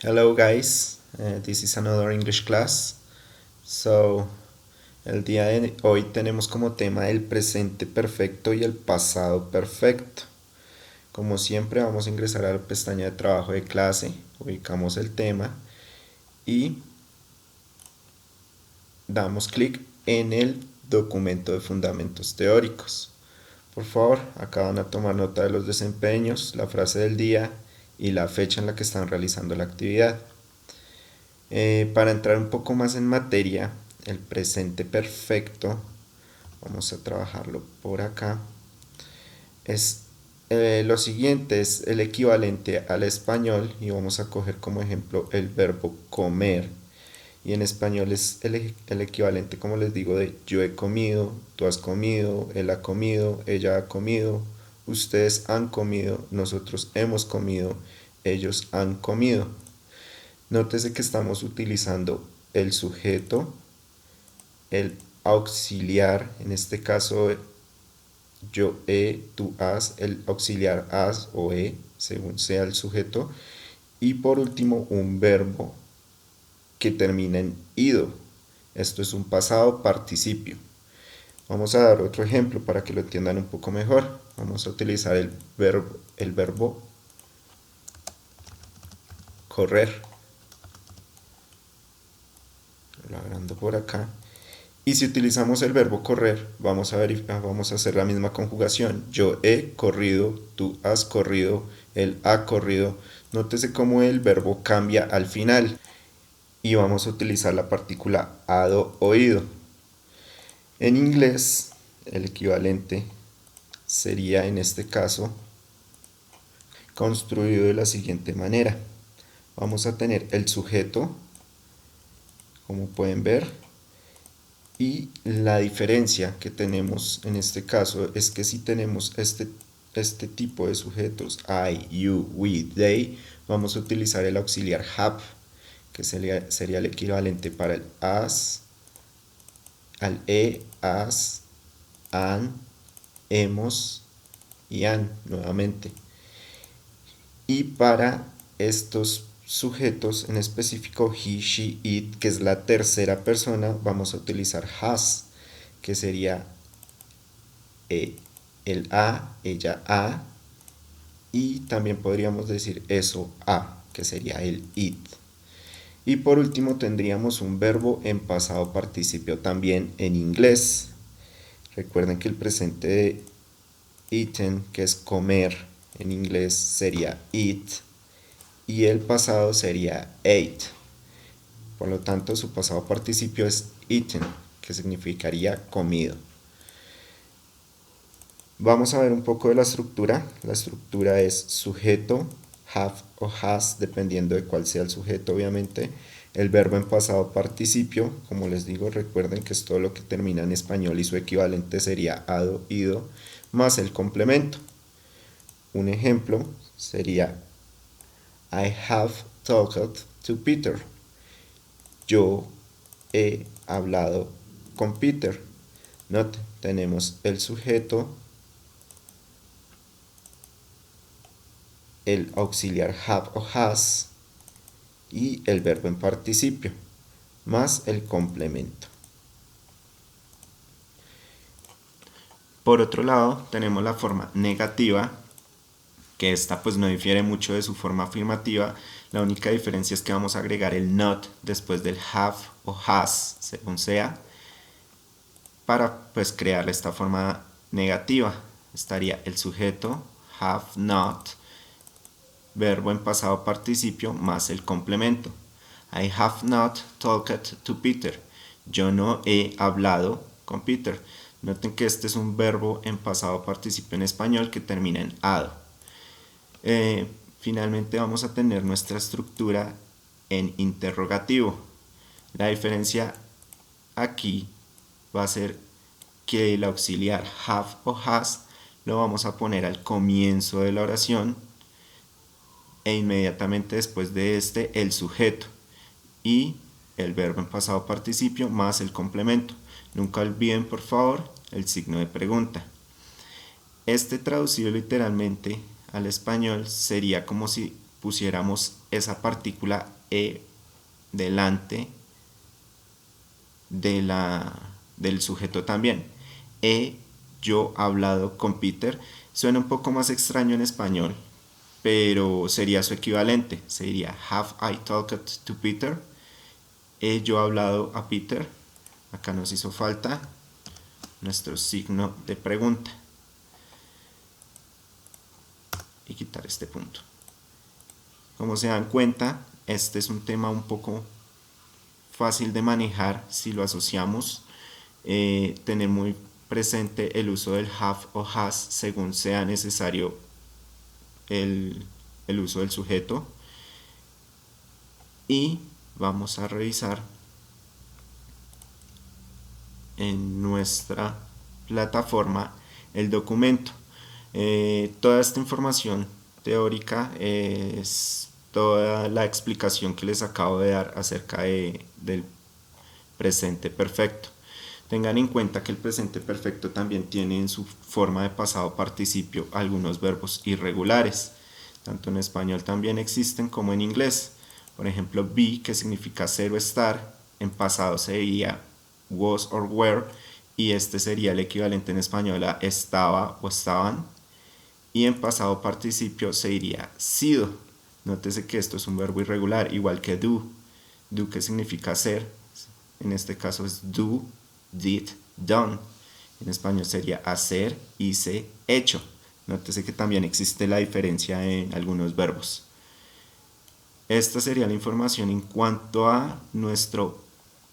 Hello guys, this is another English class. So, el día de hoy tenemos como tema el presente perfecto y el pasado perfecto. Como siempre vamos a ingresar a la pestaña de trabajo de clase, ubicamos el tema y damos clic en el documento de fundamentos teóricos. Por favor, acá van a tomar nota de los desempeños, la frase del día y la fecha en la que están realizando la actividad. Para entrar un poco más en materia, el presente perfecto, vamos a trabajarlo por acá, es lo siguiente, es el equivalente al español y vamos a coger como ejemplo el verbo comer. Y en español es el equivalente, como les digo, de yo he comido, tú has comido, él ha comido, ella ha comido, ustedes han comido, nosotros hemos comido, ellos han comido. Nótese que estamos utilizando el sujeto, el auxiliar, en este caso yo he, tú has, el auxiliar has o he, según sea el sujeto, y por último un verbo que termina en ido. Esto es un pasado participio. Vamos a dar otro ejemplo para que lo entiendan un poco mejor. Vamos a utilizar el verbo correr. Lo agrando por acá. Y si utilizamos el verbo correr, vamos a hacer la misma conjugación. Yo he corrido, tú has corrido, él ha corrido. Nótese cómo el verbo cambia al final. Y vamos a utilizar la partícula hado oído. En inglés, el equivalente sería en este caso construido de la siguiente manera. Vamos a tener el sujeto, como pueden ver, y la diferencia que tenemos en este caso es que si tenemos este tipo de sujetos, I, you, we, they, vamos a utilizar el auxiliar have, que sería el equivalente para el as, al as, han, hemos y han nuevamente. Y para estos sujetos, en específico he, she, it, que es la tercera persona, vamos a utilizar has, que sería el a, ella a, y también podríamos decir eso a, que sería el it. Y por último tendríamos un verbo en pasado participio también en inglés. Recuerden que el presente de eaten, que es comer, en inglés sería eat, y el pasado sería ate. Por lo tanto, su pasado participio es eaten, que significaría comido. Vamos a ver un poco de la estructura. La estructura es sujeto, have o has, dependiendo de cuál sea el sujeto, obviamente. El verbo en pasado participio, como les digo, recuerden que es todo lo que termina en español y su equivalente sería hado, ido, más el complemento. Un ejemplo sería I have talked to Peter. Yo he hablado con Peter. Note, tenemos el sujeto, el auxiliar have o has y el verbo en participio, más el complemento. Por otro lado, tenemos la forma negativa, que esta pues no difiere mucho de su forma afirmativa. La única diferencia es que vamos a agregar el not después del have o has, según sea, para pues crear esta forma negativa. Estaría el sujeto, have not, verbo en pasado participio más el complemento. I have not talked to Peter. Yo no he hablado con Peter. Noten que este es un verbo en pasado participio en español que termina en ado. Finalmente vamos a tener nuestra estructura en interrogativo. La diferencia aquí va a ser que el auxiliar have o has lo vamos a poner al comienzo de la oración e inmediatamente después de este el sujeto y el verbo en pasado participio más el complemento. Nunca olviden por favor el signo de pregunta. Este traducido literalmente al español sería como si pusiéramos esa partícula e delante del sujeto también. He yo hablado con Peter. Suena un poco más extraño en español, pero sería su equivalente. Sería have I talked to Peter. He yo hablado a Peter. Acá nos hizo falta nuestro signo de pregunta y quitar este punto. Como se dan cuenta, este es un tema un poco fácil de manejar si lo asociamos. Tener muy presente el uso del have o has según sea necesario el uso del sujeto. Y vamos a revisar en nuestra plataforma el documento. Toda esta información teórica es toda la explicación que les acabo de dar acerca del presente perfecto. Tengan en cuenta que el presente perfecto también tiene en su forma de pasado participio algunos verbos irregulares. Tanto en español también existen como en inglés. Por ejemplo, be, que significa ser o estar, en pasado sería was or were, y este sería el equivalente en español a estaba o estaban. Y en pasado participio se diría sido. Nótese que esto es un verbo irregular, igual que do. Do, que significa hacer, en este caso es do, did, done. En español sería hacer, hice, hecho. Nótese que también existe la diferencia en algunos verbos. Esta sería la información en cuanto a nuestro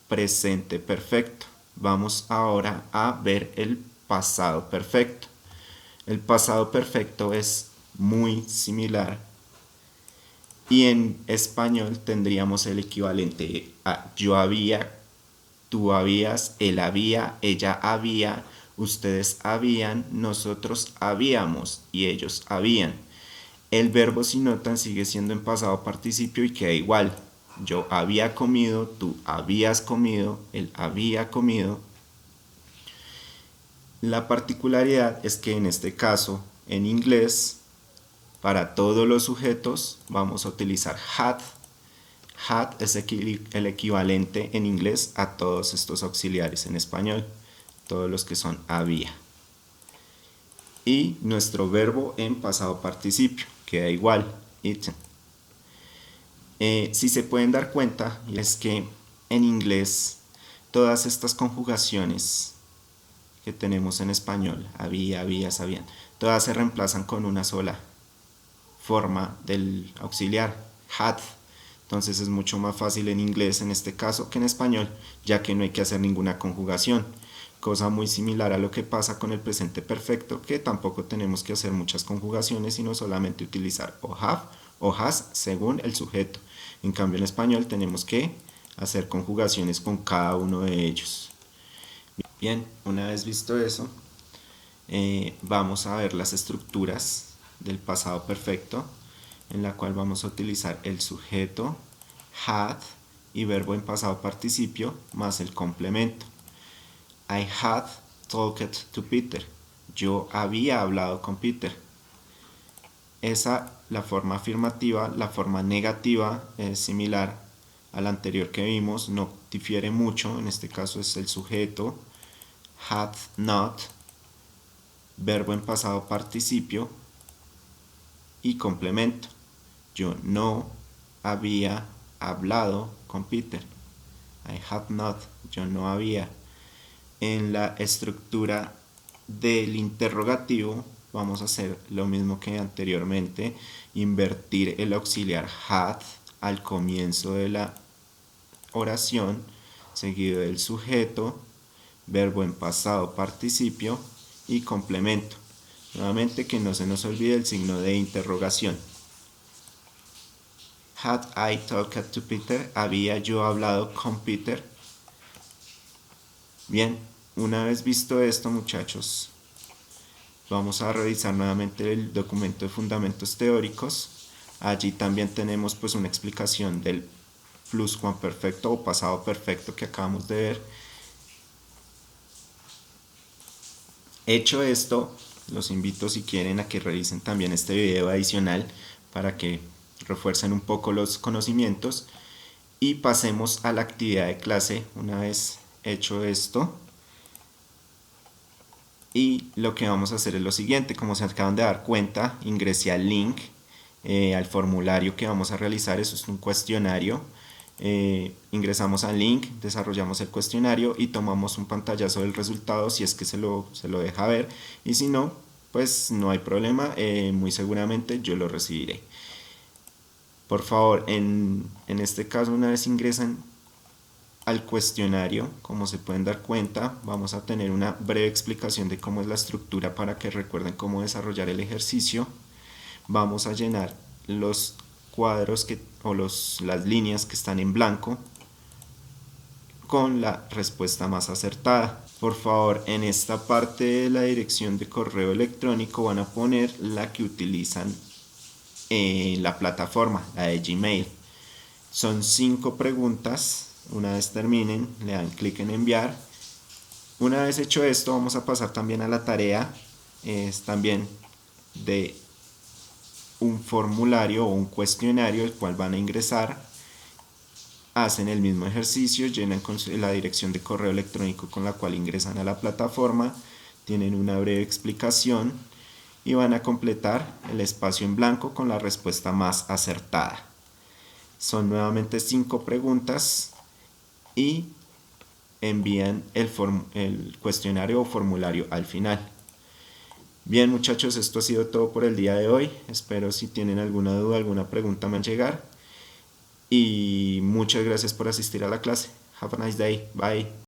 presente perfecto. Vamos ahora a ver el pasado perfecto. El pasado perfecto es muy similar y en español tendríamos el equivalente a yo había, tú habías, él había, ella había, ustedes habían, nosotros habíamos y ellos habían. El verbo si notan sigue siendo en pasado participio y queda igual. Yo había comido, tú habías comido, él había comido. La particularidad es que en este caso, en inglés, para todos los sujetos vamos a utilizar had. Had es el equivalente en inglés a todos estos auxiliares en español, todos los que son había. Y nuestro verbo en pasado participio queda igual, eaten. Si se pueden dar cuenta, es que en inglés todas estas conjugaciones que tenemos en español, había, sabían, todas se reemplazan con una sola forma del auxiliar, had. Entonces es mucho más fácil en inglés en este caso que en español, ya que no hay que hacer ninguna conjugación. Cosa muy similar a lo que pasa con el presente perfecto, que tampoco tenemos que hacer muchas conjugaciones, sino solamente utilizar o have o has según el sujeto. En cambio en español tenemos que hacer conjugaciones con cada uno de ellos. Bien, una vez visto eso, vamos a ver las estructuras del pasado perfecto, en la cual vamos a utilizar el sujeto, had y verbo en pasado participio más el complemento. I had talked to Peter. Yo había hablado con Peter. La forma afirmativa. La forma negativa es similar a la anterior que vimos, no difiere mucho. En este caso es el sujeto, had not, verbo en pasado participio y complemento. Yo no había hablado con Peter. I had not, yo no había. En la estructura del interrogativo vamos a hacer lo mismo que anteriormente, invertir el auxiliar had al comienzo de la oración, seguido del sujeto, verbo en pasado participio y complemento. Nuevamente que no se nos olvide el signo de interrogación. Had I talked to Peter? ¿Había yo hablado con Peter? Bien, una vez visto esto, muchachos, vamos a revisar nuevamente el documento de fundamentos teóricos. Allí también tenemos pues una explicación del pluscuamperfecto o pasado perfecto que acabamos de ver. Hecho esto, los invito si quieren a que revisen también este video adicional para que refuercen un poco los conocimientos y pasemos a la actividad de clase una vez hecho esto. Y lo que vamos a hacer es lo siguiente: como se acaban de dar cuenta, ingresé al link, al formulario que vamos a realizar. Eso es un cuestionario. Ingresamos al link, desarrollamos el cuestionario y tomamos un pantallazo del resultado si es que se lo deja ver, y si no, pues no hay problema, muy seguramente yo lo recibiré. Por favor, en este caso, una vez ingresan al cuestionario, como se pueden dar cuenta, vamos a tener una breve explicación de cómo es la estructura para que recuerden cómo desarrollar el ejercicio. Vamos a llenar los cuadros las líneas que están en blanco con la respuesta más acertada. Por favor, en esta parte de la dirección de correo electrónico van a poner la que utilizan en la plataforma, la de Gmail. Son 5 preguntas. Una vez terminen, le dan clic en enviar. Una vez hecho esto, vamos a pasar también a la tarea. Es también de un formulario o un cuestionario el cual van a ingresar. Hacen el mismo ejercicio, llenan con la dirección de correo electrónico con la cual ingresan a la plataforma, tienen una breve explicación y van a completar el espacio en blanco con la respuesta más acertada. Son nuevamente 5 preguntas y envían el cuestionario o formulario al final. Bien, muchachos, esto ha sido todo por el día de hoy. Espero, si tienen alguna duda, alguna pregunta, me hagan llegar. Y muchas gracias por asistir a la clase. Have a nice day. Bye.